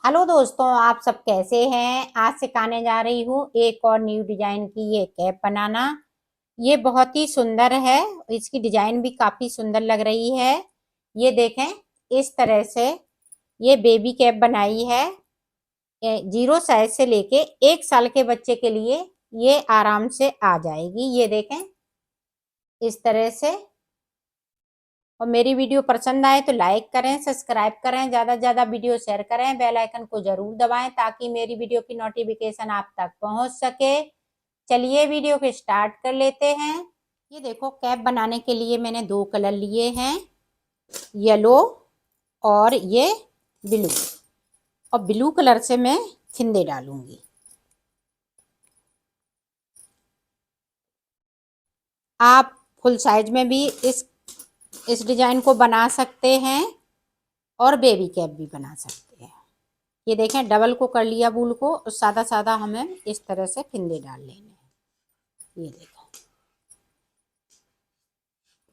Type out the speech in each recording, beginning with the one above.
Hello दोस्तों, आप सब कैसे हैं। आज सिखाने जा रही हूँ एक और न्यू डिजाइन की ये कैप बनाना। ये बहुत ही सुंदर है। इसकी डिजाइन भी काफी सुंदर लग रही है। ये देखें, इस तरह से ये बेबी कैप बनाई है। 0 साइज से लेके 1 साल के बच्चे के लिए ये आराम से आ जाएगी। ये देखें, इस तरह से। और मेरी वीडियो पसंद आए तो लाइक करें, सब्सक्राइब करें, ज़्यादा से ज़्यादा वीडियो शेयर करें, बेल आइकन को ज़रूर दबाएं ताकि मेरी वीडियो की नोटिफिकेशन आप तक पहुंच सके। चलिए वीडियो को स्टार्ट कर लेते हैं। ये देखो, कैप बनाने के लिए मैंने 2 कलर लिए हैं, येलो और ये ब्लू। और ब्लू कलर से मैं फिंदे डालूंगी। आप फुल साइज में भी इस डिजाइन को बना सकते हैं और बेबी कैप भी बना सकते हैं। ये देखें, डबल को कर लिया बूल को, और सादा सादा हमें इस तरह से फिंदे डाल लेने हैं। ये देखें,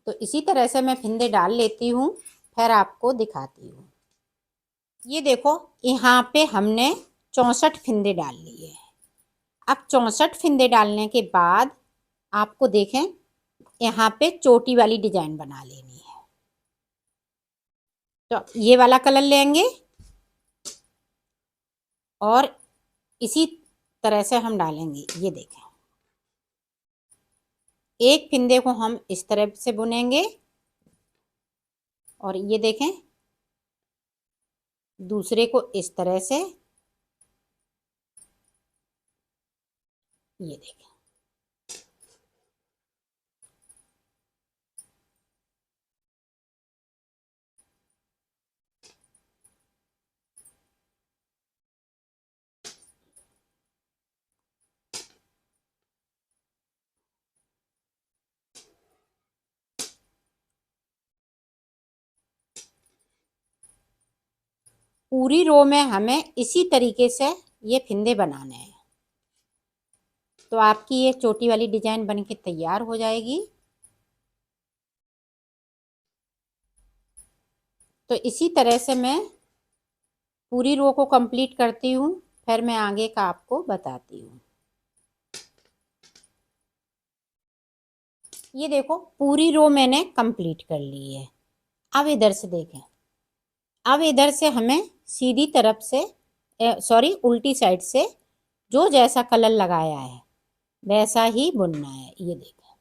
तो इसी तरह से मैं फिंदे डाल लेती हूँ, फिर आपको दिखाती हूँ। ये देखो, यहाँ पे हमने 64 फिंदे डाल लिए हैं। अब 64 फिंदे डालने के बाद आपको देखें, यहाँ पे चोटी वाली डिजाइन बना लेनी है। तो ये वाला कलर लेंगे और इसी तरह से हम डालेंगे। ये देखें, एक फिंदे को हम इस तरह से बुनेंगे और ये देखें, दूसरे को इस तरह से। ये देखें, पूरी रो में हमें इसी तरीके से ये फिंदे बनाने हैं। तो आपकी ये चोटी वाली डिजाइन बनके तैयार हो जाएगी। तो इसी तरह से मैं पूरी रो को कंप्लीट करती हूँ, फिर मैं आगे का आपको बताती हूँ। ये देखो, पूरी रो मैंने कंप्लीट कर ली है। अब इधर से देखें, अब इधर से हमें सीधी तरफ से, सॉरी, उल्टी साइड से जो जैसा कलर लगाया है वैसा ही बुनना है। ये देखें,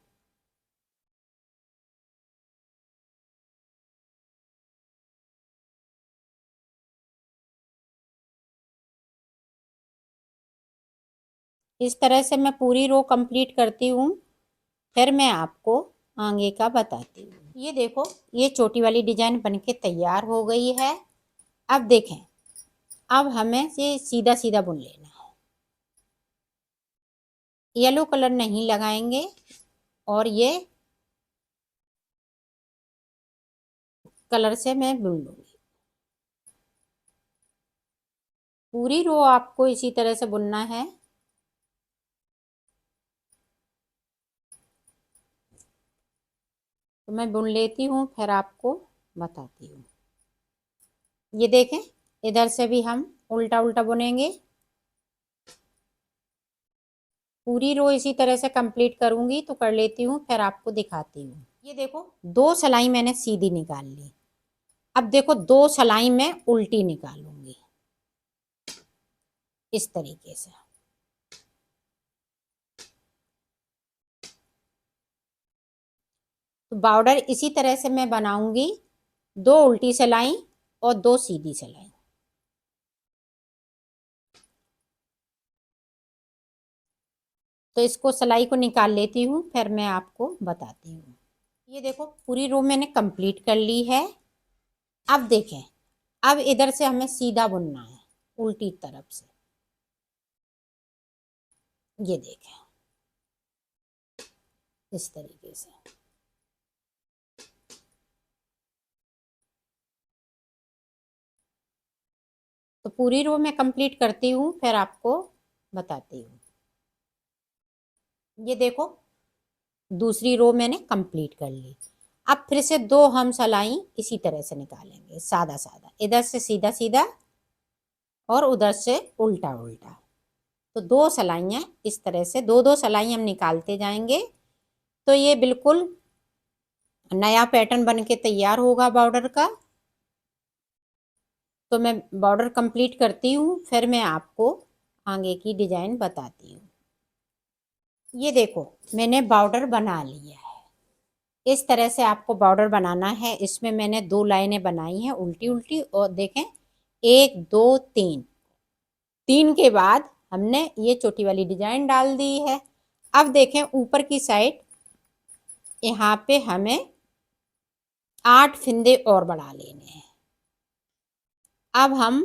इस तरह से मैं पूरी रो कंप्लीट करती हूँ, फिर मैं आपको आगे का बताती हूँ। ये देखो, ये चोटी वाली डिजाइन बनके तैयार हो गई है। अब देखें, अब हमें ये सीधा सीधा बुन लेना है। येलो कलर नहीं लगाएंगे और ये कलर से मैं बुन लूंगी। पूरी रो आपको इसी तरह से बुनना है। तो मैं बुन लेती हूँ, फिर आपको बताती हूँ। ये देखें, इधर से भी हम उल्टा उल्टा बुनेंगे। पूरी रो इसी तरह से कंप्लीट करूंगी तो कर लेती हूँ, फिर आपको दिखाती हूँ। ये देखो, 2 सलाई मैंने सीधी निकाल ली। अब देखो, 2 सलाई में उल्टी निकालूंगी इस तरीके से। तो बॉर्डर इसी तरह से मैं बनाऊंगी, 2 उल्टी सलाई और 2 सीधी सलाई। तो इसको सलाई को निकाल लेती हूँ, फिर मैं आपको बताती हूँ। ये देखो, पूरी रो मैंने कंप्लीट कर ली है। अब देखें, अब इधर से हमें सीधा बुनना है उल्टी तरफ से। ये देखें, इस तरीके से। तो पूरी रो मैं कंप्लीट करती हूँ, फिर आपको बताती हूँ। ये देखो, दूसरी रो मैंने कंप्लीट कर ली। अब फिर से 2 हम सलाई इसी तरह से निकालेंगे, सादा सादा, इधर से सीधा सीधा और उधर से उल्टा उल्टा। तो 2 सिलाइयाँ इस तरह से 2-2 सिलाई हम निकालते जाएंगे। तो ये बिल्कुल नया पैटर्न बन के तैयार होगा बॉर्डर का। तो मैं बॉर्डर कंप्लीट करती हूँ, फिर मैं आपको आगे की डिजाइन बताती हूँ। ये देखो मैंने बॉर्डर बना लिया है। इस तरह से आपको बॉर्डर बनाना है। इसमें मैंने 2 लाइनें बनाई हैं उल्टी उल्टी, और देखें 1 2 3, 3 के बाद हमने ये छोटी वाली डिजाइन डाल दी है। अब देखें ऊपर की साइड यहाँ पे हमें 8 फिंदे और बढ़ा लेने हैं। अब हम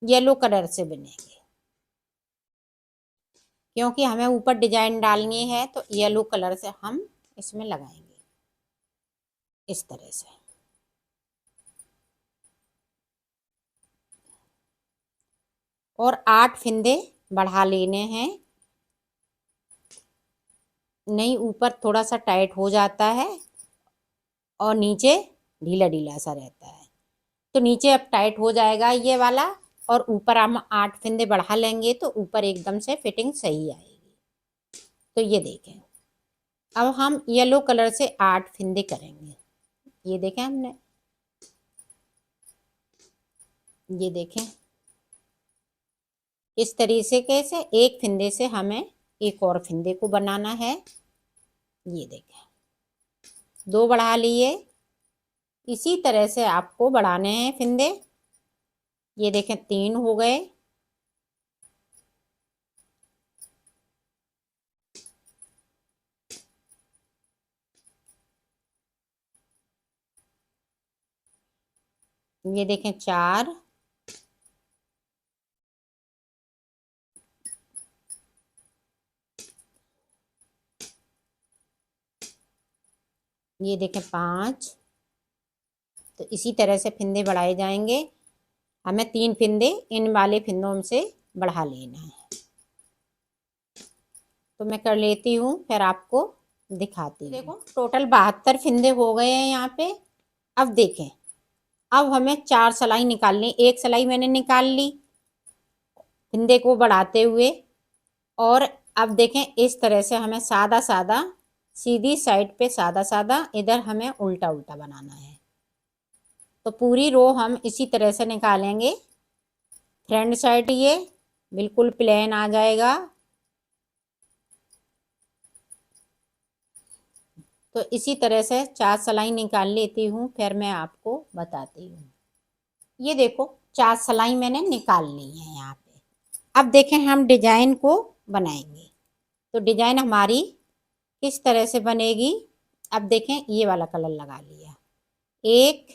येलो कलर से बनेंगे, क्योंकि हमें ऊपर डिजाइन डालनी है, तो येलो कलर से हम इसमें लगाएंगे इस तरह से। और 8 फिंदे बढ़ा लेने हैं। नहीं, ऊपर थोड़ा सा टाइट हो जाता है और नीचे ढीला ढीला सा रहता है। तो नीचे अब टाइट हो जाएगा ये वाला, और ऊपर हम 8 फिंदे बढ़ा लेंगे तो ऊपर एकदम से फिटिंग सही आएगी। तो ये देखें, अब हम येलो कलर से 8 फिंदे करेंगे। ये देखें हमने, ये देखें इस तरीके से एक फिंदे से हमें एक और फिंदे को बनाना है। ये देखें 2 बढ़ा लिए। इसी तरह से आपको बढ़ाने हैं फिंदे। ये देखें 3 हो गए। ये देखें 4। ये देखें 5। तो इसी तरह से फिंदे बढ़ाए जाएंगे। हमें 3 फिंदे इन वाले फिंदों से बढ़ा लेना है। तो मैं कर लेती हूँ, फिर आपको दिखाती हूँ। देखो टोटल 72 फिंदे हो गए हैं यहाँ पे। अब देखें, अब हमें 4 सिलाई निकालनी। एक सिलाई मैंने निकाल ली फिंदे को बढ़ाते हुए, और अब देखें इस तरह से हमें सादा सादा सीधी साइड पे सादा सादा इधर हमें उल्टा उल्टा बनाना है। तो पूरी रो हम इसी तरह से निकालेंगे। फ्रंट साइड ये बिल्कुल प्लेन आ जाएगा। तो इसी तरह से 4 सिलाई निकाल लेती हूँ, फिर मैं आपको बताती हूँ। ये देखो 4 सिलाई मैंने निकाल ली है यहाँ पे। अब देखें हम डिजाइन को बनाएंगे। तो डिजाइन हमारी किस तरह से बनेगी। अब देखें ये वाला कलर लगा लिया, 1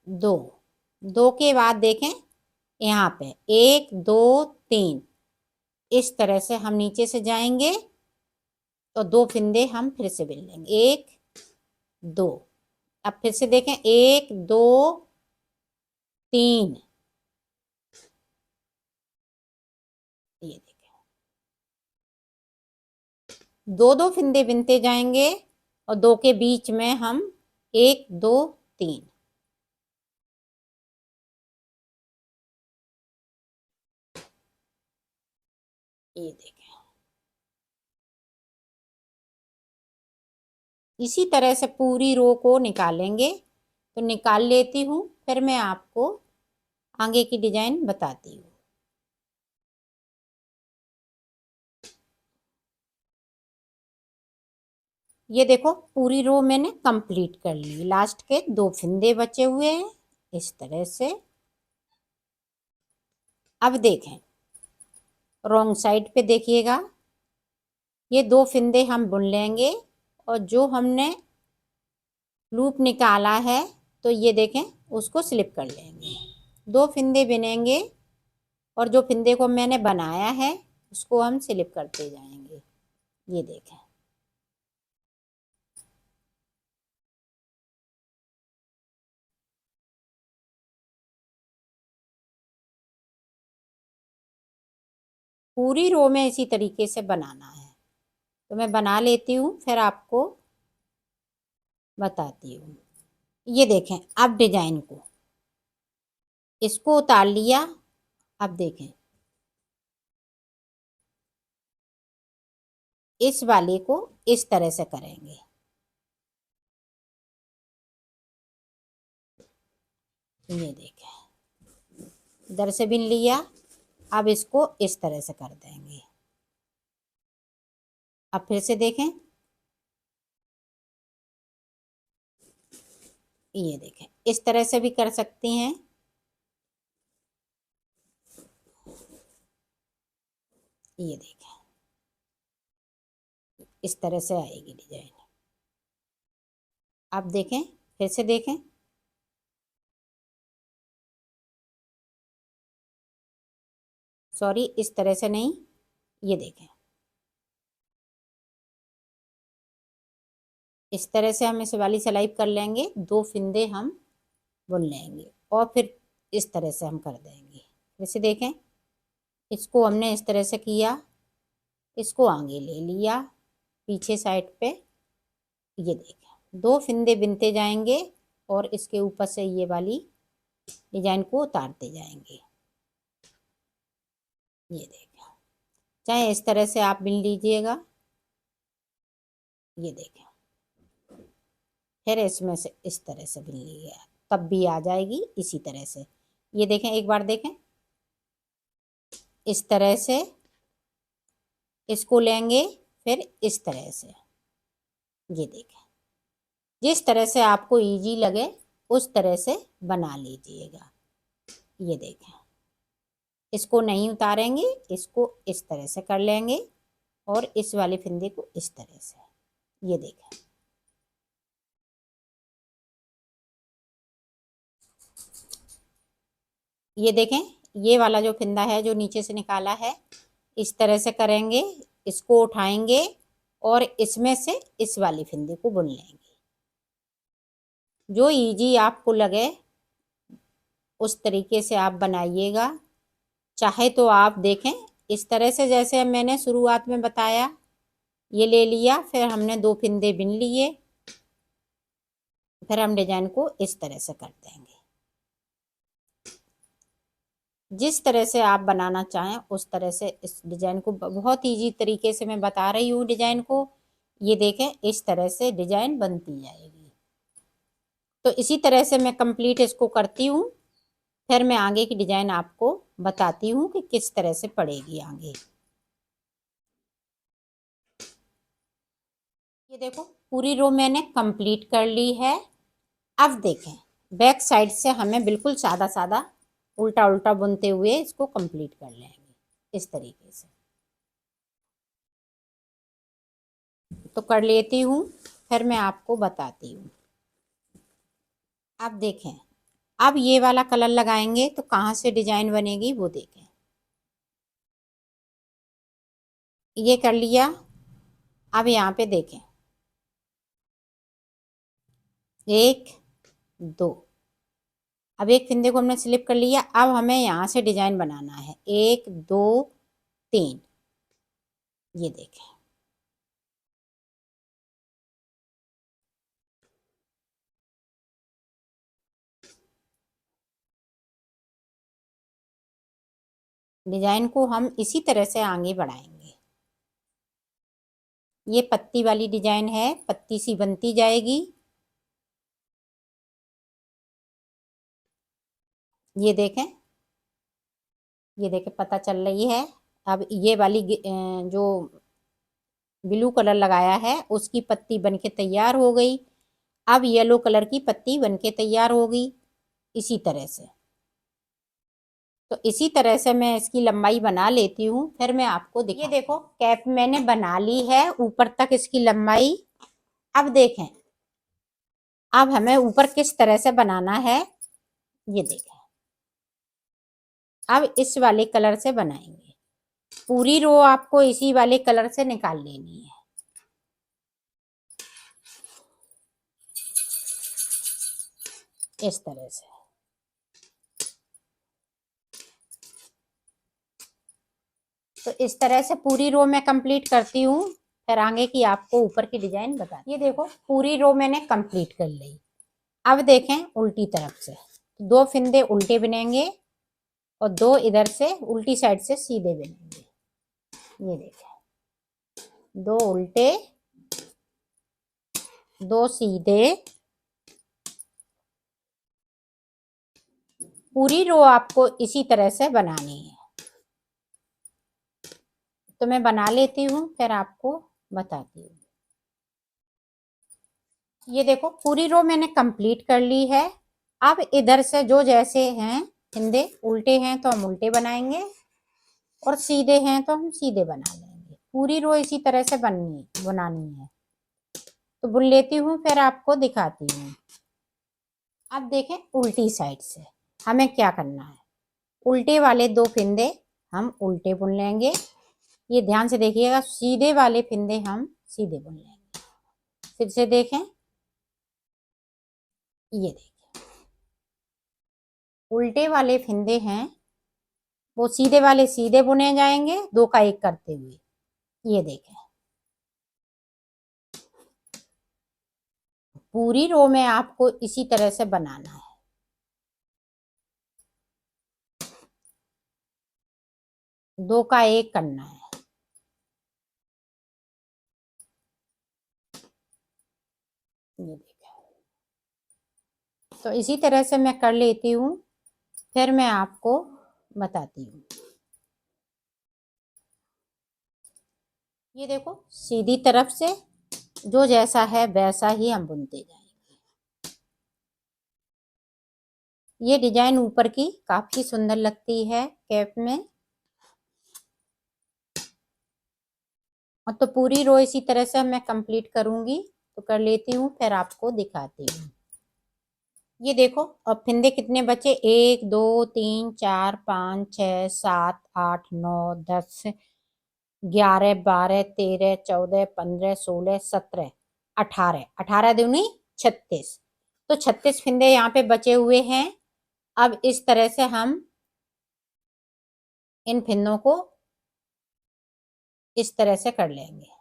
2, 2 के बाद देखें यहाँ पे 1 2 3, इस तरह से हम नीचे से जाएंगे तो 2 फिंदे हम फिर से बिन लेंगे, 1 2। अब फिर से देखें 1 2 3। ये देखें 2 2 फिंदे बिनते जाएंगे, और 2 के बीच में हम 1 2 3। ये देखें इसी तरह से पूरी रो को निकालेंगे। तो निकाल लेती हूँ, फिर मैं आपको आगे की डिजाइन बताती हूँ। ये देखो पूरी रो मैंने कंप्लीट कर ली। लास्ट के 2 फिंदे बचे हुए हैं इस तरह से। अब देखें रॉन्ग साइड पे देखिएगा, ये 2 फिंदे हम बुन लेंगे, और जो हमने लूप निकाला है तो ये देखें उसको स्लिप कर लेंगे। 2 फिंदे बिनेंगे, और जो फिंदे को मैंने बनाया है उसको हम स्लिप करते जाएंगे। ये देखें पूरी रो में इसी तरीके से बनाना है। तो मैं बना लेती हूँ, फिर आपको बताती हूँ। ये देखें अब डिजाइन को इसको उतार लिया। अब देखें, इस वाले को इस तरह से करेंगे। ये देखें, इधर से बिन लिया। अब इसको इस तरह से कर देंगे। अब फिर से देखें, ये देखें, इस तरह से भी कर सकती हैं। ये देखें, इस तरह से आएगी डिजाइन। अब देखें, फिर से देखें, सॉरी, इस तरह से नहीं, ये देखें, इस तरह से हम इस वाली सिलाई कर लेंगे। 2 फंदे हम बुन लेंगे और फिर इस तरह से हम कर देंगे। फिर से देखें, इसको हमने इस तरह से किया, इसको आगे ले लिया पीछे साइड पे। ये देखें, 2 फंदे बिनते जाएंगे और इसके ऊपर से ये वाली डिजाइन को उतारते जाएंगे। ये देखें, चाहे इस तरह से आप बिन लीजिएगा। ये देखें, फिर इसमें से इस तरह से बिन लिया, तब भी आ जाएगी इसी तरह से। ये देखें, एक बार देखें, इस तरह से इसको लेंगे, फिर इस तरह से। ये देखें, जिस तरह से आपको इजी लगे उस तरह से बना लीजिएगा। ये देखें, इसको नहीं उतारेंगे, इसको इस तरह से कर लेंगे और इस वाले फंदे को इस तरह से। ये देखें, ये देखें, ये वाला जो फंदा है जो नीचे से निकाला है, इस तरह से करेंगे, इसको उठाएंगे और इसमें से इस वाली फंदे को बुन लेंगे। जो इजी आपको लगे उस तरीके से आप बनाइएगा। चाहे तो आप देखें इस तरह से, जैसे मैंने शुरुआत में बताया, ये ले लिया, फिर हमने 2 फंदे बिन लिए, फिर हम डिजाइन को इस तरह से कर देंगे। जिस तरह से आप बनाना चाहें उस तरह से इस डिजाइन को, बहुत इजी तरीके से मैं बता रही हूँ डिजाइन को। ये देखें, इस तरह से डिजाइन बनती जाएगी। तो इसी तरह से मैं कंप्लीट इसको करती हूँ, फिर मैं आगे की डिजाइन आपको बताती हूँ कि किस तरह से पड़ेगी आगे। ये देखो, पूरी रो मैंने कंप्लीट कर ली है। अब देखें, बैक साइड से हमें बिल्कुल सादा सादा उल्टा उल्टा बुनते हुए इसको कंप्लीट कर लेंगे इस तरीके से। तो कर लेती हूँ, फिर मैं आपको बताती हूँ। अब देखें, अब ये वाला कलर लगाएंगे तो कहाँ से डिजाइन बनेगी वो देखें। ये कर लिया। अब यहाँ पे देखें, 1 2, अब एक फंदे को हमने स्लिप कर लिया। अब हमें यहाँ से डिजाइन बनाना है, 1 2 3। ये देखें, डिजाइन को हम इसी तरह से आगे बढ़ाएंगे। ये पत्ती वाली डिजाइन है, पत्ती सी बनती जाएगी। ये देखें, ये देखें, पता चल रही है। अब ये वाली जो ब्लू कलर लगाया है उसकी पत्ती बनके तैयार हो गई। अब येलो कलर की पत्ती बनके तैयार होगी इसी तरह से। तो इसी तरह से मैं इसकी लंबाई बना लेती हूँ, फिर मैं आपको दिखा। ये देखो, कैप मैंने बना ली है, ऊपर तक इसकी लंबाई। अब देखें, अब हमें ऊपर किस तरह से बनाना है। ये देखें, अब इस वाले कलर से बनाएंगे। पूरी रो आपको इसी वाले कलर से निकाल लेनी है। इस तरह से। तो इस तरह से पूरी रो मैं कंप्लीट करती हूँ, फिर आगे की आपको ऊपर की डिजाइन बता। ये देखो, पूरी रो मैंने कंप्लीट कर ली। अब देखें उल्टी तरफ से, 2 फिंदे उल्टे बुनेंगे और 2 इधर से उल्टी साइड से सीधे बुनेंगे। ये देखें, 2 उल्टे 2 सीधे। पूरी रो आपको इसी तरह से बनानी है। तो मैं बना लेती हूँ, फिर आपको बताती हूँ। ये देखो, पूरी रो मैंने कंप्लीट कर ली है। अब इधर से जो जैसे हैं फंदे, उल्टे हैं तो हम उल्टे बनाएंगे और सीधे हैं तो हम सीधे बना लेंगे। पूरी रो इसी तरह से बनानी है। तो बुन लेती हूँ, फिर आपको दिखाती हूँ। अब देखें, उल्टी साइड से हमें क्या करना है। उल्टे वाले 2 फिंदे हम उल्टे बुन लेंगे। ये ध्यान से देखिएगा, सीधे वाले फिंदे हम सीधे बुन लेंगे। फिर से देखें, ये देखिए, उल्टे वाले फिंदे हैं वो सीधे वाले सीधे बुने जाएंगे, 2 का 1 करते हुए। ये देखें, पूरी रो में आपको इसी तरह से बनाना है। दो का 1 करना है। ये देखें, तो इसी तरह से मैं कर लेती हूँ, फिर मैं आपको बताती हूँ। ये देखो, सीधी तरफ से जो जैसा है वैसा ही हम बुनते जाएंगे। ये डिजाइन ऊपर की काफी सुंदर लगती है कैप में। और तो पूरी रो इसी तरह से मैं कंप्लीट करूंगी। तो कर लेती हूँ, फिर आपको दिखाती हूँ। ये देखो, अब फिंदे कितने बचे, 1 2 3 4 5 6 7 8 9 10 11 12 13 14 15 16 17 18 18 दूनी 36। तो 36 फिंदे यहाँ पे बचे हुए हैं। अब इस तरह से हम इन फिंदों को इस तरह से कर लेंगे।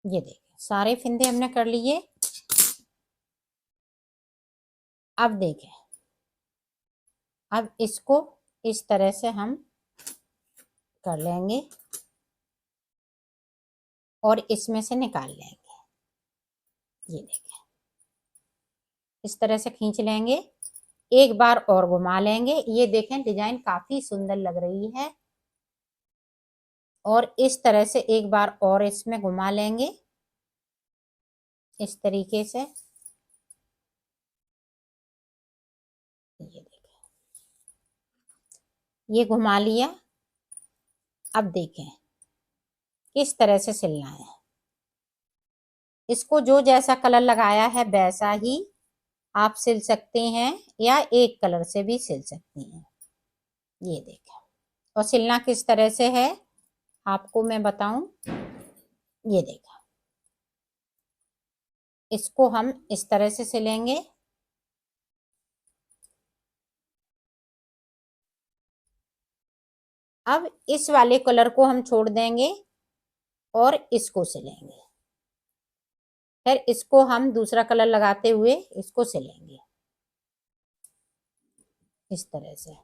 ये देखिए, सारे फिंदे हमने कर लिए। अब देखें, अब इसको इस तरह से हम कर लेंगे और इसमें से निकाल लेंगे। ये देखें, इस तरह से खींच लेंगे, एक बार और घुमा लेंगे। ये देखें, डिजाइन काफी सुंदर लग रही है। और इस तरह से एक बार और इसमें घुमा लेंगे, इस तरीके से। ये देखें, ये घुमा लिया। अब देखें किस तरह से सिलना है। इसको जो जैसा कलर लगाया है वैसा ही आप सिल सकते हैं, या एक कलर से भी सिल सकती हैं। ये देखें, और सिलना किस तरह से है आपको मैं बताऊं। ये देखा, इसको हम इस तरह से सिलेंगे। अब इस वाले कलर को हम छोड़ देंगे और इसको सिलेंगे। फिर इसको हम दूसरा कलर लगाते हुए इसको सिलेंगे इस तरह से।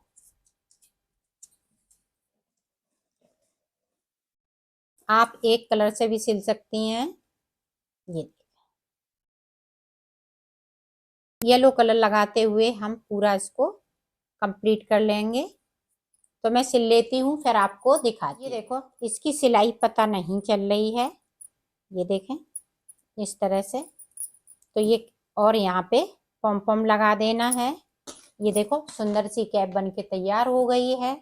आप एक कलर से भी सिल सकती हैं। ये येलो कलर लगाते हुए हम पूरा इसको कंप्लीट कर लेंगे। तो मैं सिल लेती हूँ, फिर आपको दिखाती हूँ। ये देखो, इसकी सिलाई पता नहीं चल रही है। ये देखें, इस तरह से। तो ये, और यहाँ पे पॉम पॉम लगा देना है। ये देखो, सुंदर सी कैप बन के तैयार हो गई है।